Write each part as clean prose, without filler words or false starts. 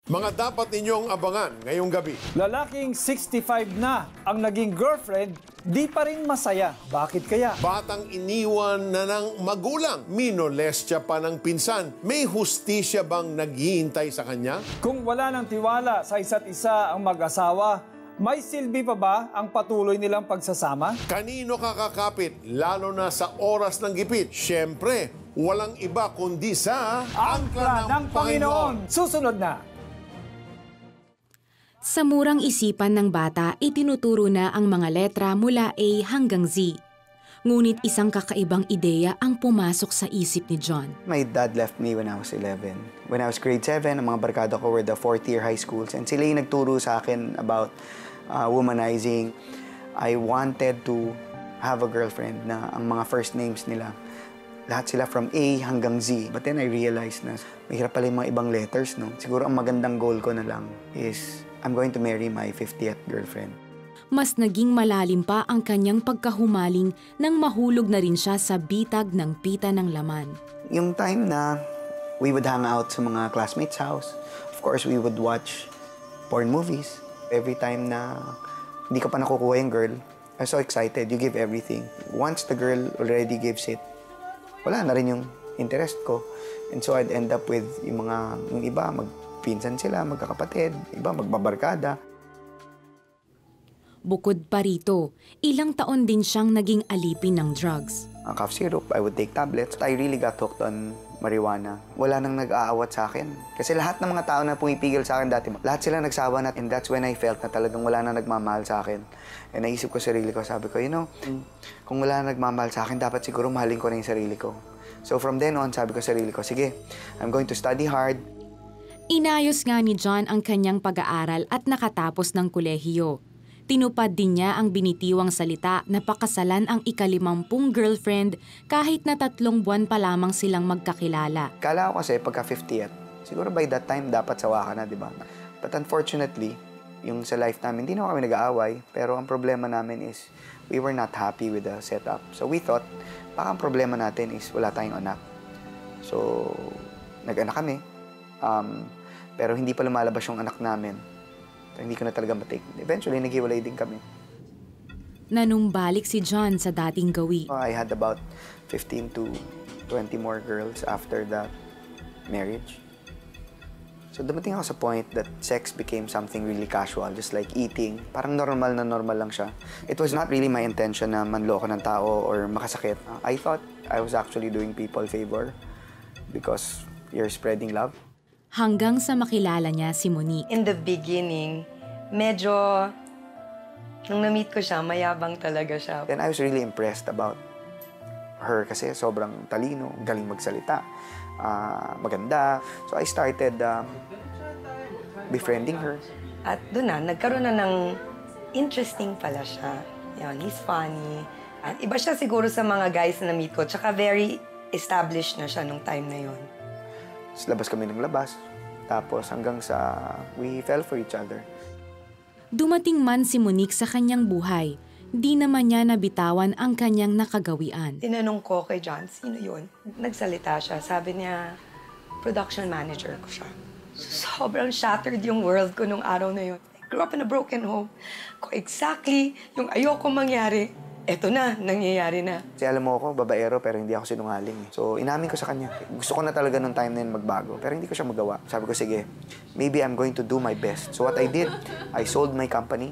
Mga dapat ninyong abangan ngayong gabi. Lalaking 65 na ang naging girlfriend, di pa rin masaya. Bakit kaya? Batang iniwan na ng magulang, minolestya pa ng pinsan. May hustisya bang naghihintay sa kanya? Kung wala ng tiwala sa isa't isa ang mag-asawa, may silbi pa ba ang patuloy nilang pagsasama? Kanino kakakapit, lalo na sa oras ng gipit? Siyempre, walang iba kundi sa Angkla ng Panginoon. Susunod na. Sa murang isipan ng bata, itinuturo na ang mga letra mula A hanggang Z. Ngunit isang kakaibang ideya ang pumasok sa isip ni John. My dad left me when I was 11. When I was grade 7, ang mga barkada ko were the fourth-year high schools. And sila yung nagturo sa akin about womanizing. I wanted to have a girlfriend na ang mga first names nila, lahat sila from A hanggang Z. But then I realized na mahirap pala yung mga ibang letters, no? Siguro ang magandang goal ko na lang is I'm going to marry my 50th girlfriend. Mas naging malalim pa ang kanyang pagkahumaling nang mahulog na rin siya sa bitag ng pita ng laman. Yung time na we would hang out sa mga classmates' house, of course, we would watch porn movies. Every time na hindi ka pa nakukuha yung girl, I'm so excited, you give everything. Once the girl already gives it, wala na rin yung interest ko. And so I'd end up with yung iba, magpinsan sila, magkakapatid, iba magbabarkada. Bukod pa rito, ilang taon din siyang naging alipin ng drugs. Cough syrup, I would take tablets. I really got hooked on marijuana. Wala nang nag-aawat sa akin. Kasi lahat ng mga tao na pumipigil sa akin dati, lahat sila nagsawa na. And that's when I felt na talagang wala na nagmamahal sa akin. And naisip ko sarili ko, sabi ko, kung wala na nagmamahal sa akin, dapat siguro mahalin ko na yung sarili ko. So from then on, sabi ko sarili ko, sige, I'm going to study hard. Inayos nga ni John ang kanyang pag-aaral at nakatapos ng kolehiyo. Tinupad din niya ang binitiwang salita na pakasalan ang ika-50 girlfriend kahit na 3 buwan pa lamang silang magkakilala. Kala ko kasi pagka 50th, siguro by that time dapat sawa ka na, di ba? But unfortunately, yung sa life namin, hindi na kami nag-aaway. Pero ang problema namin is we were not happy with the setup. So we thought, baka ang problema natin is wala tayong anak. So nag-anak kami. Pero hindi pa lumalabas yung anak namin. Hindi ko na talaga matake. Eventually, naghiwalay din kami. Nanumbalik si John sa dating gawi. I had about 15 to 20 more girls after that marriage. So dumating ako sa point that sex became something really casual, just like eating. Parang normal na normal lang siya. It was not really my intention na manloko ng tao or makasakit. I thought I was actually doing people favor because you're spreading love. Hanggang sa makilala niya si Monique. In the beginning, medyo, nung na-meet ko siya, mayabang talaga siya. And I was really impressed about her kasi sobrang talino, galing magsalita, maganda. So I started befriending her. At doon na, nagkaroon na ng interesting pala siya. Yan, he's funny. At iba siya siguro sa mga guys na na-meet ko, tsaka very established na siya nung time na yon. Labas kami ng labas. Tapos hanggang sa we fell for each other. Dumating man si Monique sa kanyang buhay, di naman niya nabitawan ang kanyang nakagawian. Tinanong ko kay John, sino yun? Nagsalita siya. Sabi niya, production manager ko siya. Sobrang shattered yung world ko nung araw na yun. I grew up in a broken home. Kung exactly yung ayoko mangyari, eto na, nangyayari na. Kasi alam mo ako, babaero, pero hindi ako sinungaling. So, inamin ko sa kanya. Gusto ko na talaga nung time na yun magbago, pero hindi ko siya magawa. Sabi ko, sige, maybe I'm going to do my best. So what I did, I sold my company.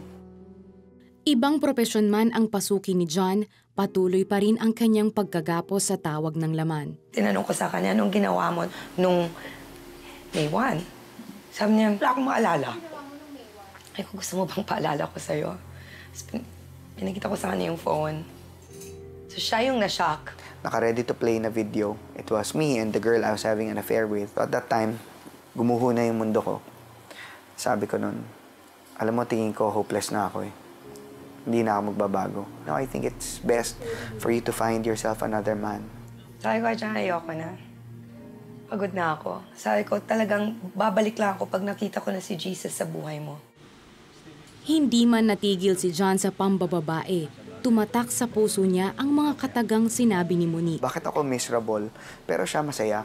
Ibang propesyon man ang pasukin ni John, patuloy pa rin ang kanyang pagkagapos sa tawag ng laman. Tinanong ko sa kanya, anong ginawa mo nung May 1? Sabi niya, wala akong maalala. Ay, kung gusto mo bang paalala ko sa'yo? Pinakita ko sa kanya yung phone. So siya yung na-shock. Naka-ready to play na video. It was me and the girl I was having an affair with. At that time, gumuho na yung mundo ko. Sabi ko nun, alam mo, tingin ko hopeless na ako eh. Hindi na ako magbabago. Now I think it's best for you to find yourself another man. Sabi ko, dyan, ayoko na. Pagod na ako. Sabi ko, talagang babalik lang ako pag nakita ko na si Jesus sa buhay mo. Hindi man natigil si John sa pambababae, tumatak sa puso niya ang mga katagang sinabi ni Monique. Bakit ako miserable, pero siya masaya?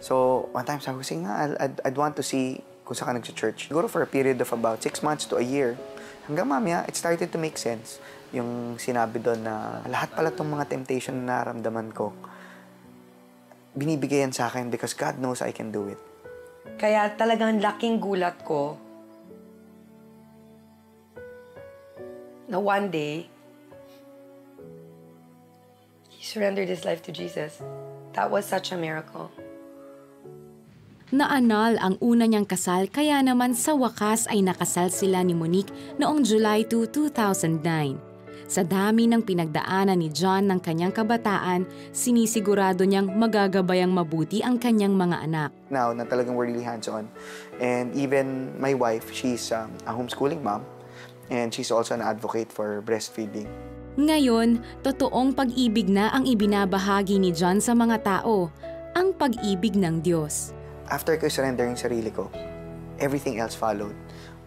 So, one time sabi ko, sige nga, I'd want to see kung saan ka nag-church. Siguro for a period of about 6 months to a year, hanggang mamaya, it started to make sense. Yung sinabi doon na lahat pala itong mga temptation na naramdaman ko, binibigay yan sa akin because God knows I can do it. Kaya talagang laking gulat ko na one day, he surrendered his life to Jesus. That was such a miracle. Naanal ang una niyang kasal kaya naman sa wakas ay nakasal sila ni Monique noong July 2, 2009. Sa dami ng pinagdaanan ni John ng kanyang kabataan, sinisigurado niyang magagabayang mabuti ang kanyang mga anak. Now, na talagang we're really hands-on. And even my wife, she's a homeschooling mom. And she's also an advocate for breastfeeding. Ngayon, totoong pag-ibig na ang ibinabahagi ni John sa mga tao, ang pag-ibig ng Diyos. After ko surrender yung sarili ko, everything else followed.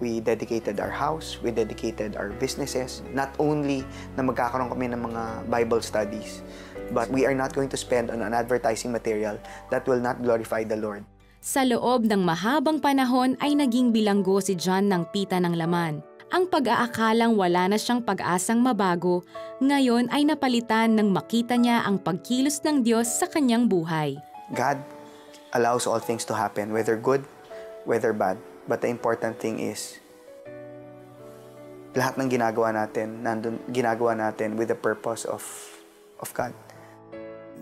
We dedicated our house, we dedicated our businesses. Not only na magkakaroon kami ng mga Bible studies, but we are not going to spend on an advertising material that will not glorify the Lord. Sa loob ng mahabang panahon ay naging bilanggo si John ng pita ng laman. Ang pag-aakalang wala na siyang pag-asang mabago, ngayon ay napalitan nang makita niya ang pagkilos ng Diyos sa kanyang buhay. God allows all things to happen, whether good, whether bad. But the important thing is, lahat ng ginagawa natin with the purpose of God.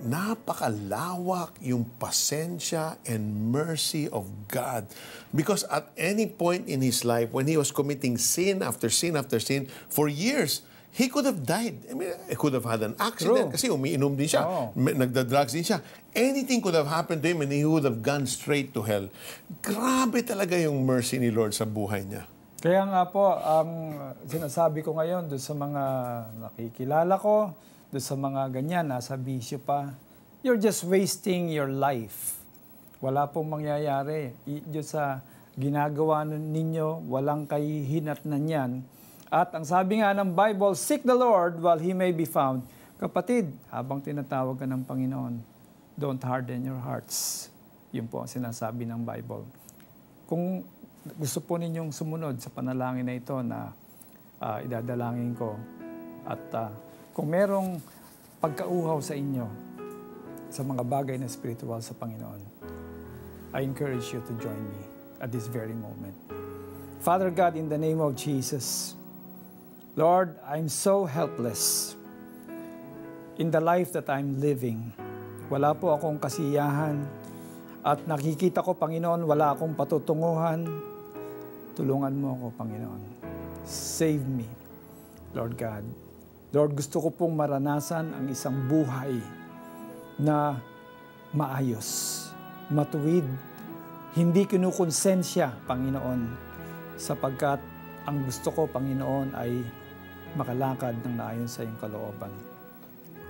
Napakalawak yung pasensya and mercy of God. Because at any point in his life, when he was committing sin after sin after sin, for years, he could have died. I mean, he could have had an accident. True. Kasi umiinom din siya. Oh. Nagda-drugs din siya. Anything could have happened to him and he would have gone straight to hell. Grabe talaga yung mercy ni Lord sa buhay niya. Kaya nga po, ang sinasabi ko ngayon doon sa mga nakikilala ko, doon sa mga ganyan, nasa bisyo pa, you're just wasting your life. Wala pong mangyayari. Doon sa ginagawa ninyo, walang kahihinatnan yan. At ang sabi nga ng Bible, seek the Lord while He may be found. Kapatid, habang tinatawag ka ng Panginoon, don't harden your hearts. Yun po ang sinasabi ng Bible. Kung gusto po ninyong sumunod sa panalangin na ito na idadalangin ko, at kung merong pagkauhaw sa inyo sa mga bagay na spiritual sa Panginoon, I encourage you to join me at this very moment. Father God, in the name of Jesus, Lord, I'm so helpless in the life that I'm living. Wala po akong kasiyahan at nakikita ko, Panginoon, wala akong patutunguhan. Tulungan mo ako, Panginoon. Save me, Lord God. Lord, gusto ko pong maranasan ang isang buhay na maayos, matuwid, hindi kinukonsensya, Panginoon, sapagkat ang gusto ko, Panginoon, ay makalakad ng naayon sa iyong kalooban.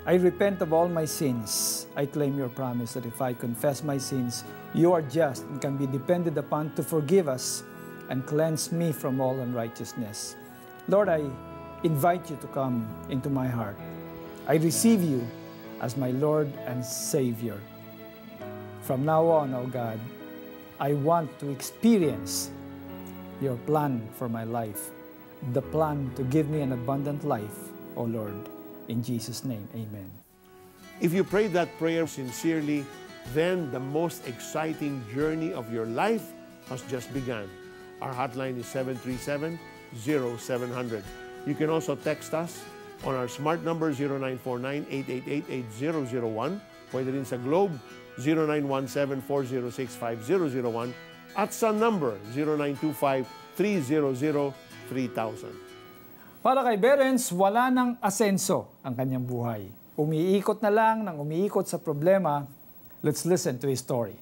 I repent of all my sins. I claim your promise that if I confess my sins, you are just and can be depended upon to forgive us and cleanse me from all unrighteousness. Lord, I invite you to come into my heart. I receive you as my Lord and Savior. From now on, O God, I want to experience your plan for my life, the plan to give me an abundant life, O Lord. In Jesus' name, amen. If you prayed that prayer sincerely, then the most exciting journey of your life has just begun. Our hotline is 737-0700. You can also text us on our smart number 0949-888-8001. Pwede rin sa Globe 0917-406-5001 at sa number 0925-300-3000. Para kay Berens, wala nang asenso ang kanyang buhay. Umiikot na lang nang umiikot sa problema. Let's listen to his story.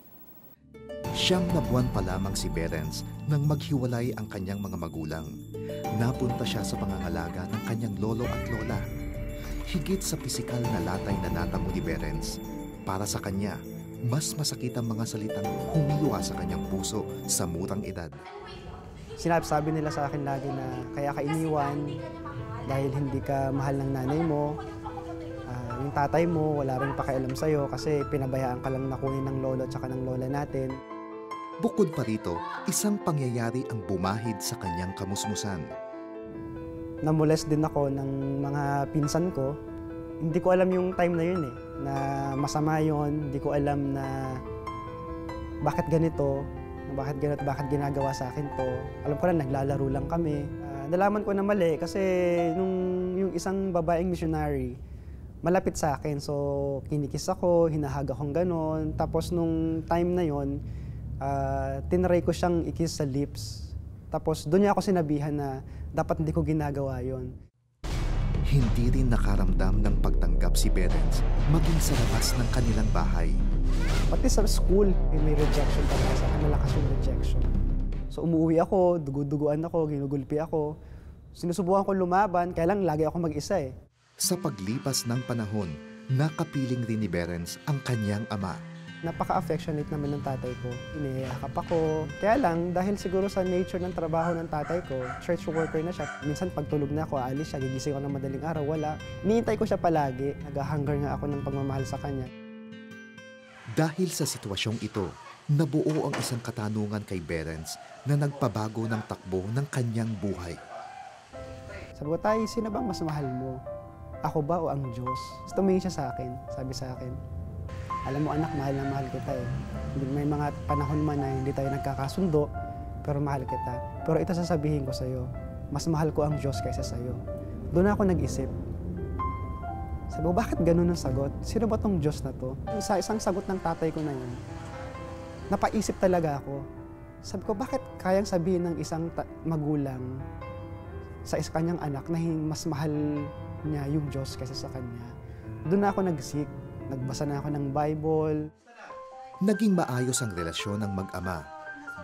9 na buwan pa lamang si Berens nang maghiwalay ang kanyang mga magulang. Napunta siya sa pangangalaga ng kanyang lolo at lola. Higit sa pisikal na latay na natamo ni Berens, para sa kanya, mas masakit ang mga salitang humiwa sa kanyang puso sa murang edad. Sinabi nila sa akin lagi na kaya ka iniwan dahil hindi ka mahal ng nanay mo. Yung tatay mo, wala rin pakialam sa'yo kasi pinabayaan ka lang na kunin ng lolo at saka ng lola natin. Bukod pa rito, isang pangyayari ang bumahid sa kanyang kamusmusan. Namules din ako ng mga pinsan ko. Hindi ko alam yung time na yun na masama yun. Hindi ko alam na bakit ganito, bakit ginagawa sa akin to. Alam ko lang, naglalaro lang kami. Nalaman ko na mali kasi yung isang babaeng missionary, malapit sa akin. So, kinikis ako, hinahag akong ganon. Tapos nung time na yon, tinry ko siyang ikis sa lips. Tapos doon niya ako sinabihan na dapat hindi ko ginagawa yon. Hindi rin nakaramdam ng pagtanggap si Berens maging sa labas ng kanilang bahay. Pati sa school, may rejection talaga sa akin, malakas yung rejection. So umuwi ako, duguduguan ako, ginugulpi ako. Sinusubukan ko lumaban, kaya lang lagi ako mag-isa eh. Sa paglipas ng panahon, nakapiling rin ni Berens ang kanyang ama. Napaka-affectionate naman ng tatay ko. Inihihakap ako. Kaya lang, dahil siguro sa nature ng trabaho ng tatay ko, church worker na siya. Minsan pagtulog na ako, aalis siya, gigising ako ng madaling araw, wala. Iniintay ko siya palagi. Nag-hunger nga ako ng pagmamahal sa kanya. Dahil sa sitwasyong ito, nabuo ang isang katanungan kay Berens na nagpabago ng takbo ng kanyang buhay. Sabi ko, tay, sino bang mas mahal mo? Ako ba o ang Diyos? Tumingin siya sa akin, sabi sa akin, alam mo anak, mahal na mahal kita eh. May mga panahon man na hindi tayo nagkakasundo, pero mahal kita. Pero ito sasabihin ko sa'yo, mas mahal ko ang Diyos kaysa sa'yo. Doon ako nag-isip. Sabi ko, bakit ganun ang sagot? Sino ba tong Diyos na to? Sa isang sagot ng tatay ko na yun, napaisip talaga ako. Sabi ko, bakit kayang sabihin ng isang magulang sa kanyang anak na mas mahal niya yung Diyos kaysa sa kanya? Doon na ako nag-seek. Nagbasa na ako ng Bible. Naging maayos ang relasyon ng mag-ama.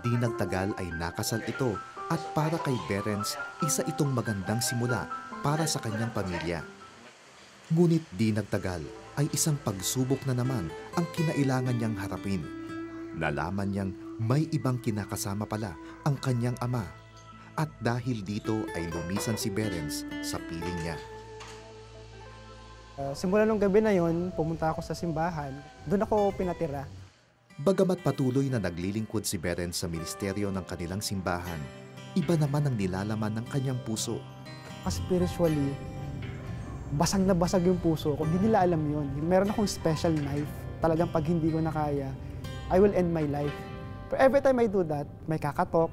Di nagtagal ay nakasal ito at para kay Berens, isa itong magandang simula para sa kanyang pamilya. Ngunit di nagtagal ay isang pagsubok na naman ang kinailangan niyang harapin. Nalaman niyang may ibang kinakasama pala ang kanyang ama at dahil dito ay lumisan si Berens sa piling niya. Simula nung gabi na yon, pumunta ako sa simbahan. Doon ako pinatira. Bagamat patuloy na naglilingkod si Berens sa ministeryo ng kanilang simbahan, iba naman ang nilalaman ng kanyang puso. Spiritually, basag na basag yung puso ko. Hindi nila alam yun. Meron akong special knife. Talagang pag hindi ko na kaya, I will end my life. But every time I do that, may kakatok,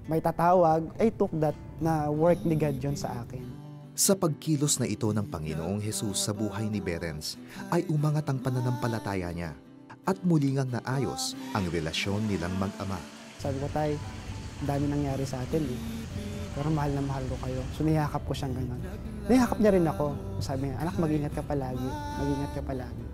may tatawag, I took that na work ni God yun sa akin. Sa pagkilos na ito ng Panginoong Hesus sa buhay ni Berens, ay umangat ang pananampalataya niya at muli ngang naayos ang relasyon nilang mag-ama. Sabi ko, tay, dami nangyari sa atin eh. Pero mahal na mahal ko kayo. So nihakap ko siyang gano'n. Nihakap niya rin ako. Sabi niya, anak, mag-ingat ka palagi. Mag-ingat ka palagi.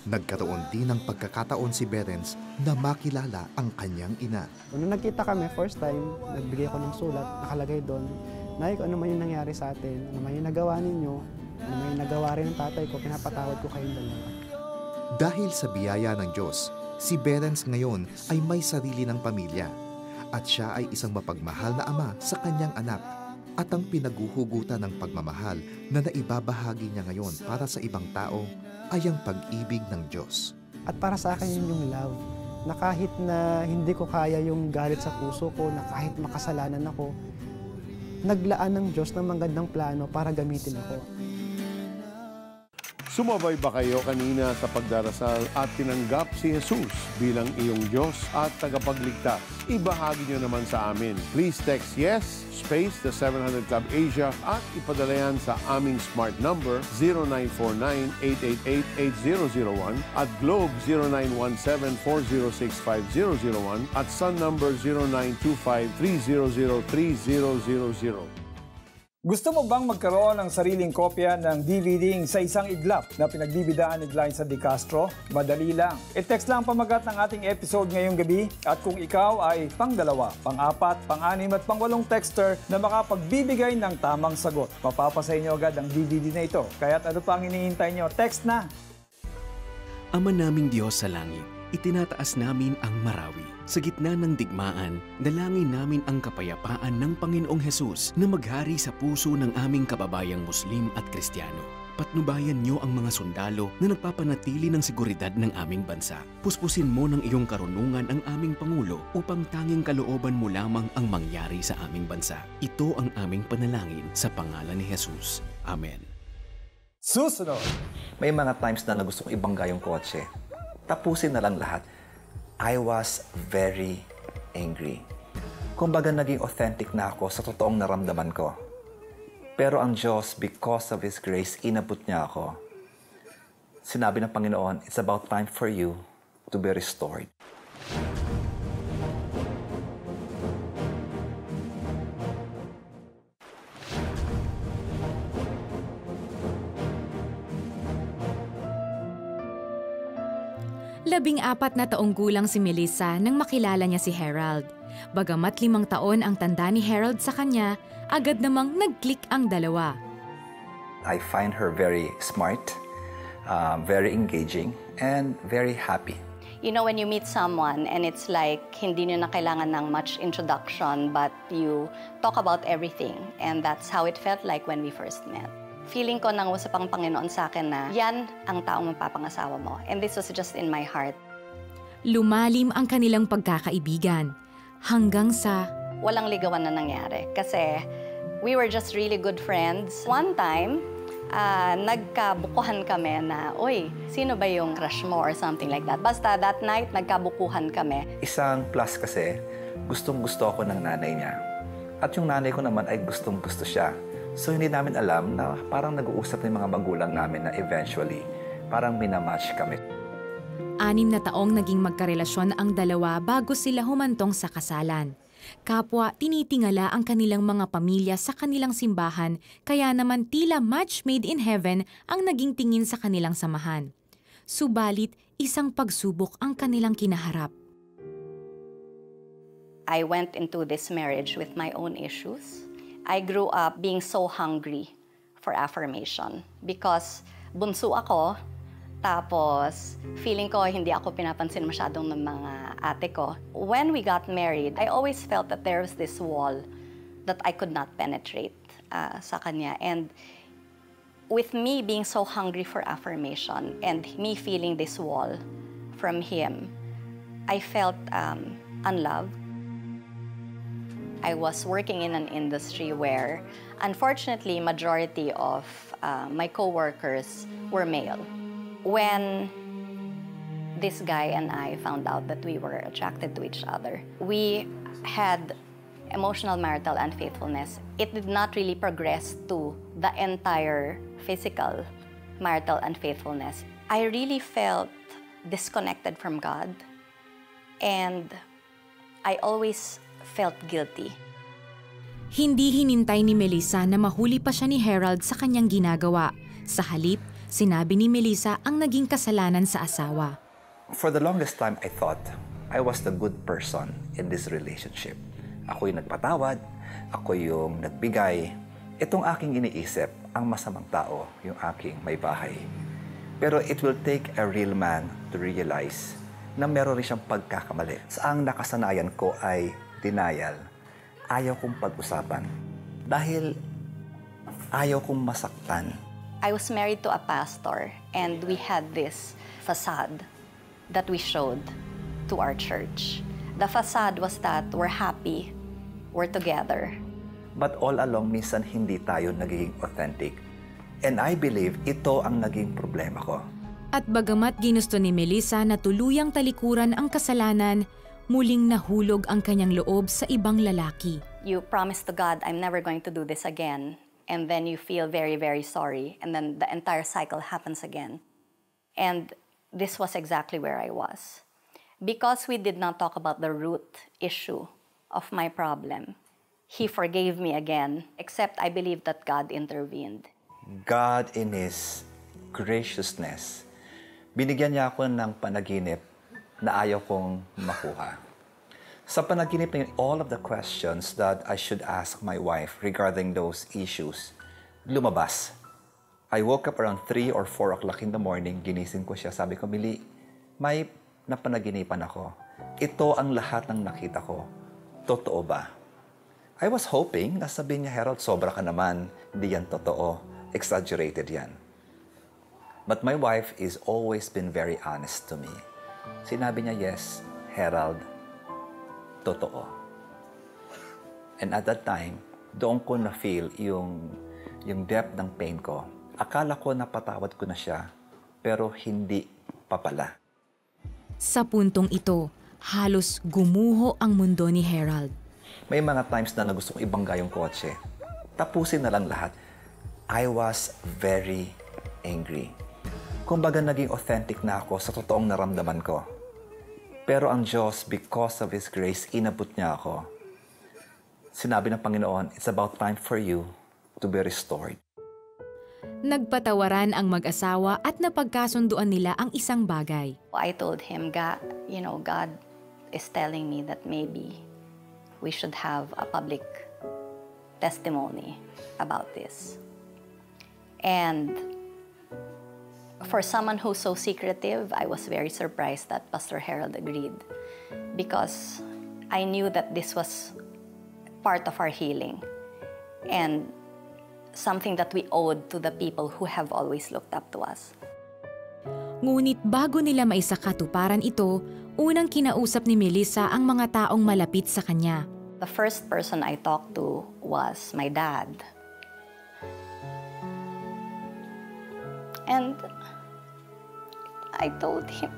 Nagkaroon din ng pagkakataon si Berens na makilala ang kanyang ina. Nung nagkita kami, first time, nagbigay ako ng sulat, nakalagay doon, Nay, kung ano man yung nangyari sa atin, ano man yung nagawa ninyo, ano man yung nagawa rin ng tatay ko, pinapatawad ko kayong dalawa. Dahil sa biyaya ng Diyos, si Berens ngayon ay may sarili ng pamilya at siya ay isang mapagmahal na ama sa kanyang anak at ang pinaguhugutan ng pagmamahal na naibabahagi niya ngayon para sa ibang tao ay ang pag-ibig ng Diyos. At para sa akin yun yung love, na kahit na hindi ko kaya yung galit sa puso ko, na kahit makasalanan ako, naglaan ng Diyos ng magandang plano para gamitin ako. Sumabay ba kayo kanina sa pagdarasal at tinanggap si Jesus bilang iyong Diyos at tagapagligtas? Ibahagi nyo naman sa amin. Please text yes, space the 700 Club Asia at ipadala yan sa aming smart number 0949-888-8001 at Globe 0917-406-5001 at Sun number 0925-300-3000. Gusto mo bang magkaroon ng sariling kopya ng DVD sa isang iglap na pinagbibidaan ni Glyza De Castro? Madali lang. I-text lang pamagat ng ating episode ngayong gabi at kung ikaw ay pang-2, pang-4, pang-6 at pang-8 texter na makapagbibigay ng tamang sagot, mapapasa inyo agad ang DVD na ito. Kaya't ano pa ang iniintay nyo? Text na! Ama naming Diyos sa langit, itinataas namin ang marawi. Sa gitna ng digmaan, dalangin namin ang kapayapaan ng Panginoong Hesus na maghari sa puso ng aming kababayang Muslim at Kristiyano. Patnubayan niyo ang mga sundalo na nagpapanatili ng seguridad ng aming bansa. Puspusin mo ng iyong karunungan ang aming Pangulo upang tanging kalooban mo lamang ang mangyari sa aming bansa. Ito ang aming panalangin sa pangalan ni Jesus. Amen. Susunod! May mga times na gusto kong ibangga yung kotse. Tapusin na lang lahat. I was very angry. Kumbaga naging authentic na ako sa totoong naramdaman ko. Pero ang Diyos, because of His grace, inabot niya ako. Sinabi ng Panginoon, it's about time for you to be restored. Labing-apat na taong gulang si Melissa nang makilala niya si Harold. Bagamat 5 taon ang tanda ni Harold sa kanya, agad namang nag-click ang dalawa. I find her very smart, very engaging, and very happy. You know, when you meet someone and it's like hindi nyo na kailangan ng much introduction but you talk about everything, and that's how it felt like when we first met. Feeling ko nang usap ang Panginoon sa akin na yan ang taong mapapangasawa mo. And this was just in my heart. Lumalim ang kanilang pagkakaibigan hanggang sa walang ligawan na nangyari kasi we were just really good friends. One time, nagkabukuhan kami na, uy, sino ba yung crush mo or something like that. Basta that night, nagkabukuhan kami. Isang plus kasi, gustong-gusto ako ng nanay niya. At yung nanay ko naman ay gustong-gusto siya. So hindi namin alam na parang nag-uusap ng mga magulang namin na eventually, parang minamatch kami. 6 na taong naging magkarelasyon ang dalawa bago sila humantong sa kasalan. Kapwa tinitingala ang kanilang mga pamilya sa kanilang simbahan, kaya naman tila match made in heaven ang naging tingin sa kanilang samahan. Subalit, isang pagsubok ang kanilang kinaharap. I went into this marriage with my own issues. I grew up being so hungry for affirmation because bunso ako. Tapos, feeling ko hindi ako pinapansin masyadong ng mga ate ko. When we got married, I always felt that there was this wall that I could not penetrate sa kanya. And with me being so hungry for affirmation and me feeling this wall from him, I felt unloved. I was working in an industry where, unfortunately, majority of my coworkers were male. When this guy and I found out that we were attracted to each other, we had emotional marital unfaithfulness. It did not really progress to the entire physical marital unfaithfulness. I really felt disconnected from God, and I always felt guilty. Hindi hinintay ni Melissa na mahuli pa siya ni Harold sa kanyang ginagawa. Sa halip, sinabi ni Melissa ang naging kasalanan sa asawa. For the longest time, I thought I was the good person in this relationship. Ako yung nagpatawad, ako yung nagbigay. Itong aking iniisip, ang masamang tao, yung aking may bahay. Pero it will take a real man to realize na meron rin siyang pagkakamali. Sa ang nakasanayan ko ay denial. Ayaw kong pag-usapan. Dahil ayaw kong masaktan. I was married to a pastor, and we had this facade that we showed to our church. The facade was that we're happy, we're together. But all along, minsan hindi tayo nagiging authentic. And I believe ito ang naging problema ko. At bagamat ginusto ni Melissa na tuluyang talikuran ang kasalanan, muling nahulog ang kanyang loob sa ibang lalaki. You promise to God, I'm never going to do this again. And then you feel very, very sorry. And then the entire cycle happens again. And this was exactly where I was. Because we did not talk about the root issue of my problem, He forgave me again, except I believe that God intervened. God in His graciousness, binigyan niya ako ng panaginip na ayaw kong makuha. Sa panaginip na yun, all of the questions that I should ask my wife regarding those issues, lumabas. I woke up around 3 or 4 o'clock in the morning, ginising ko siya. Sabi ko, Mili, may napanaginipan ako. Ito ang lahat ng nakita ko. Totoo ba? I was hoping na sabihin niya, Harold, sobra ka naman. Hindi yan totoo. Exaggerated yan. But my wife is always been very honest to me. Sinabi niya, yes, Herald, totoo. And at that time, doon ko na-feel yung depth ng pain ko. Akala ko napatawad ko na siya, pero hindi pa pala. Sa puntong ito, halos gumuho ang mundo ni Herald. May mga times na gusto kong ibangga yung kotse. Tapusin na lang lahat. I was very angry. Kumbaga naging authentic na ako sa totoong naramdaman ko. Pero ang Diyos, because of His grace, inabot niya ako. Sinabi ng Panginoon, it's about time for you to be restored. Nagpatawaran ang mag-asawa at napagkasunduan nila ang isang bagay. I told him, God, God is telling me that maybe we should have a public testimony about this. And for someone who's so secretive, I was very surprised that Pastor Herald agreed, because I knew that this was part of our healing and something that we owed to the people who have always looked up to us. Ngunit bago nila maisakatuparan ito, unang kinausap ni Melissa ang mga taong malapit sa kanya. The first person I talked to was my dad. And I told him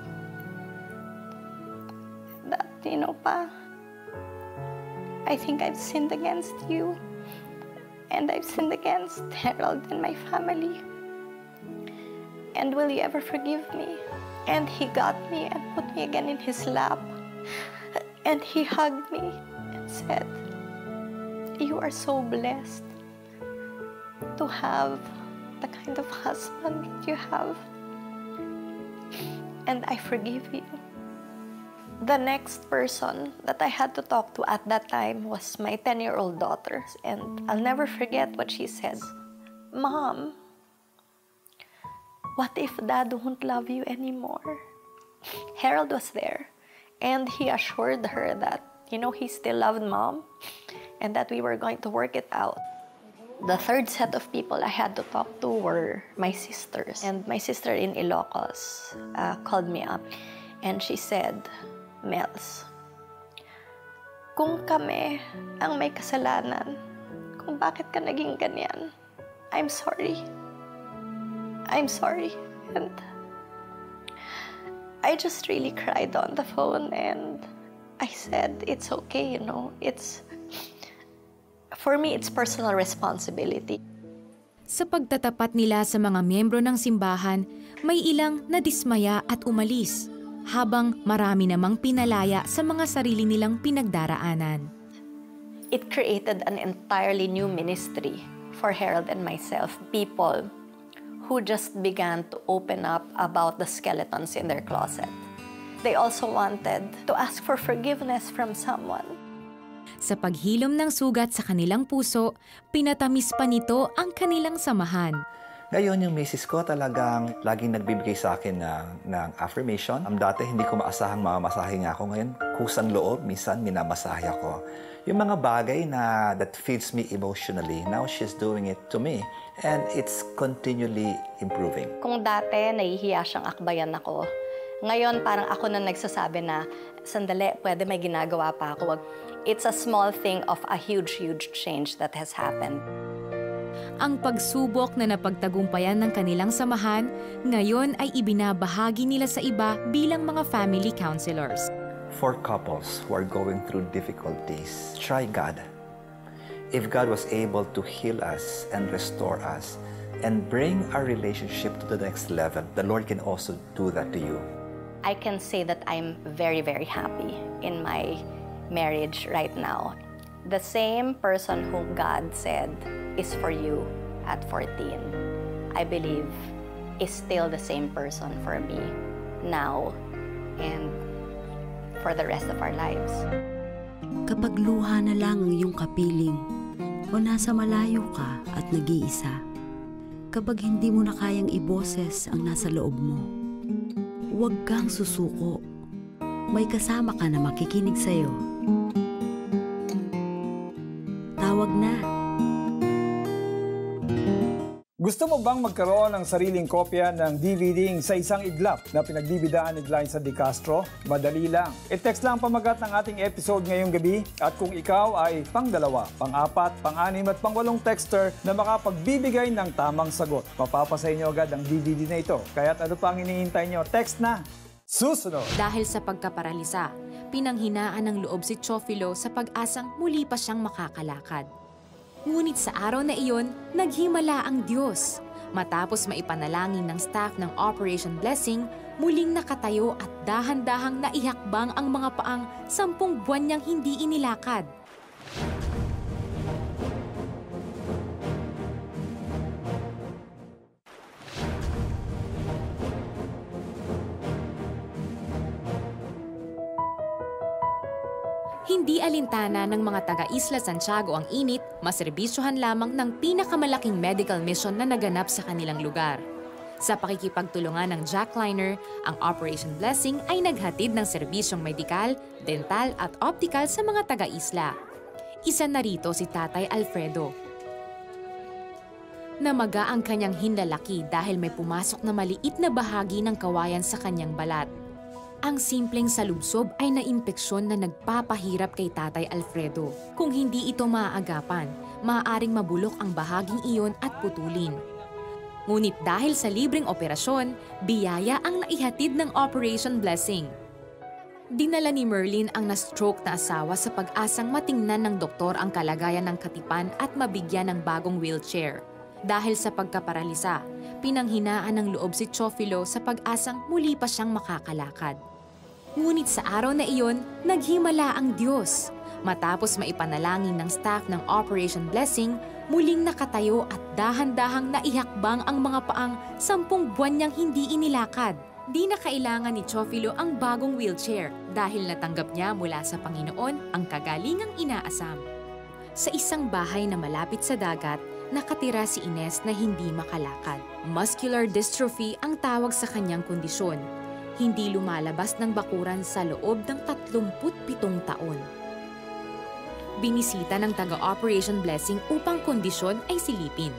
that, Pa, I think I've sinned against you. And I've sinned against Herald and my family. And will you ever forgive me? And he got me and put me again in his lap. And he hugged me and said, you are so blessed to have the kind of husband that you have. And I forgive you. The next person that I had to talk to at that time was my 10-year-old daughter. And I'll never forget what she said. Mom, what if Dad won't love you anymore? Herald was there, and he assured her that, he still loved Mom and that we were going to work it out. The third set of people I had to talk to were my sisters. And my sister in Ilocos called me up, and she said, Mels, kung kami ang may kasalanan, kung bakit ka naging ganyan, I'm sorry. I'm sorry. And I just really cried on the phone, and I said, it's okay, for me, it's personal responsibility. Sa pagtatapat nila sa mga miyembro ng simbahan, may ilang nadismaya at umalis, habang marami namang pinalaya sa mga sarili nilang pinagdaraanan. It created an entirely new ministry for Herald and myself. People who just began to open up about the skeletons in their closet. They also wanted to ask for forgiveness from someone. Sa paghilom ng sugat sa kanilang puso, pinatamis pa nito ang kanilang samahan. Ngayon, yung misis ko talagang laging nagbibigay sa akin ng affirmation. Dati hindi ko maasahang mamamasahe niya ako. Ngayon, kusang loob, minsan minamasahe ako. Yung mga bagay na that feeds me emotionally, now she's doing it to me. And it's continually improving. Kung dati nahihiya siyang akbayan ako, ngayon parang ako na nagsasabi na, sandali, pwede may ginagawa pa ako. It's a small thing of a huge, huge change that has happened. Ang pagsubok na napagtagumpayan ng kanilang samahan, ngayon ay ibinabahagi nila sa iba bilang mga family counselors. For couples who are going through difficulties, try God. If God was able to heal us and restore us and bring our relationship to the next level, the Lord can also do that to you. I can say that I'm very, very happy in my marriage right now. The same person whom God said is for you at 14, I believe is still the same person for me now and for the rest of our lives. Kapag luha na lang ang iyong kapiling o nasa malayo ka at nag-iisa, kapag hindi mo na kayang iboses ang nasa loob mo, huwag kang susuko. May kasama ka na makikinig sa'yo. Tawag na. Gusto mo bang magkaroon ng sariling kopya ng DVD sa isang iglap na pinagbibidaan ni Glyza De Castro? Madali lang. I-text lang pamagat ng ating episode ngayong gabi at kung ikaw ay pang-2, pang-4, pang-6 at pang-8 texter na makapagbibigay ng tamang sagot, mapapasa inyo agad ang DVD na ito. Kaya't ano pa ang hinihintay nyo? Text na! Susunod! Dahil sa pagkaparalisa, pinanghinaan ng loob si Teofilo sa pag-asang muli pa siyang makakalakad. Ngunit sa araw na iyon, naghimala ang Diyos. Matapos maipanalangin ng staff ng Operation Blessing, muling nakatayo at dahan-dahang naihakbang ang mga paang 10 buwan niyang hindi inilakad. Hindi alintana ng mga taga-Isla Santiago ang init, maserbisyohan lamang ng pinakamalaking medical mission na naganap sa kanilang lugar. Sa pakikipagtulungan ng Jackliner, ang Operation Blessing ay naghatid ng serbisyong medikal, dental at optical sa mga taga-isla. Isa na rito si Tatay Alfredo. Namaga ang kanyang hinlalaki dahil may pumasok na maliit na bahagi ng kawayan sa kanyang balat. Ang simpleng salubsob ay naimpeksyon na nagpapahirap kay Tatay Alfredo. Kung hindi ito maaagapan, maaaring mabulok ang bahaging iyon at putulin. Ngunit dahil sa libreng operasyon, biyaya ang naihatid ng Operation Blessing. Dinala ni Merlin ang na-stroke na asawa sa pag-asang matingnan ng doktor ang kalagayan ng katipan at mabigyan ng bagong wheelchair. Dahil sa pagkaparalisa, pinanghinaan ng loob si Teofilo sa pag-asang muli pa siyang makakalakad. Ngunit sa araw na iyon, naghimala ang Diyos. Matapos maipanalangin ng staff ng Operation Blessing, muling nakatayo at dahan-dahang naihakbang ang mga paang 10 buwan niyang hindi inilakad. Di na kailangan ni Teofilo ang bagong wheelchair dahil natanggap niya mula sa Panginoon ang kagalingang inaasam. Sa isang bahay na malapit sa dagat, nakatira si Ines na hindi makalakad. Muscular dystrophy ang tawag sa kanyang kondisyon. Hindi lumalabas ng bakuran sa loob ng 37 taon. Binisita ng taga-Operation Blessing upang kondisyon ay silipin.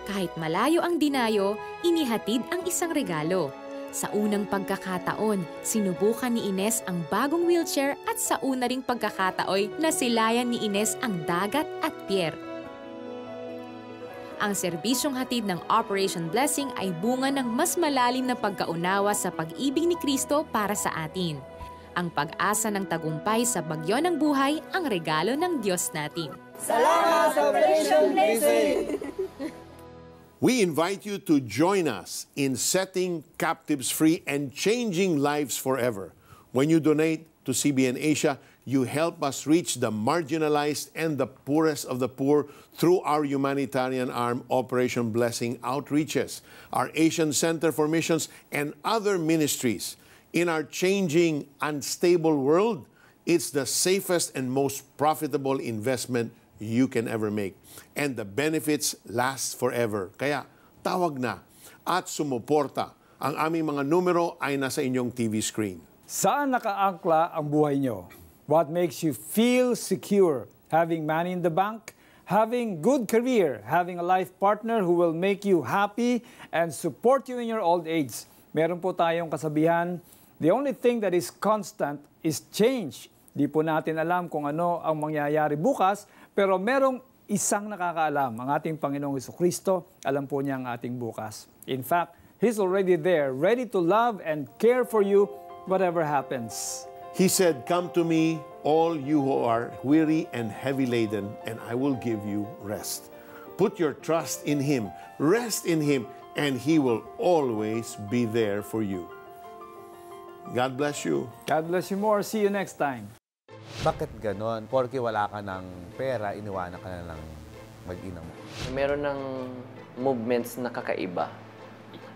Kahit malayo ang dinayo, inihatid ang isang regalo. Sa unang pagkakataon, sinubukan ni Ines ang bagong wheelchair at sa una ring pagkakataoy, nasilayan ni Ines ang dagat at pier. Ang serbisyong hatid ng Operation Blessing ay bunga ng mas malalim na pagkaunawa sa pag-ibig ni Kristo para sa atin. Ang pag-asa ng tagumpay sa bagyo ng buhay ang regalo ng Diyos natin. Salamat sa Operation Blessing! We invite you to join us in setting captives free and changing lives forever. When you donate to CBN Asia, you help us reach the marginalized and the poorest of the poor through our humanitarian arm, Operation Blessing Outreaches, our Asian Center for Missions, and other ministries. In our changing, unstable world, it's the safest and most profitable investment you can ever make. And the benefits last forever. Kaya tawag na at sumuporta. Ang aming mga numero ay nasa inyong TV screen. Saan nakaangkla ang buhay nyo? What makes you feel secure? Having money in the bank? Having good career? Having a life partner who will make you happy and support you in your old age? Meron po tayong kasabihan, the only thing that is constant is change. Di po natin alam kung ano ang mangyayari bukas, pero merong isang nakakaalam, ang ating Panginoong Jesucristo, alam po niya ang ating bukas. In fact, He's already there, ready to love and care for you whatever happens. He said, "Come to me, all you who are weary and heavy laden, and I will give you rest." Put your trust in Him, rest in Him, and He will always be there for you. God bless you. God bless you more. See you next time. Bakit ganon? Porque wala ka ng pera, iniwanan ka na ng mag-ina mo. Meron ng movements na kakaiba.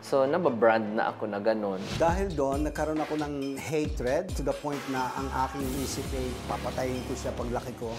So, nababrand na ako na ganon. Dahil doon, nagkaroon ako ng hatred to the point na ang aking isip ay papatayin ko siya paglaki ko.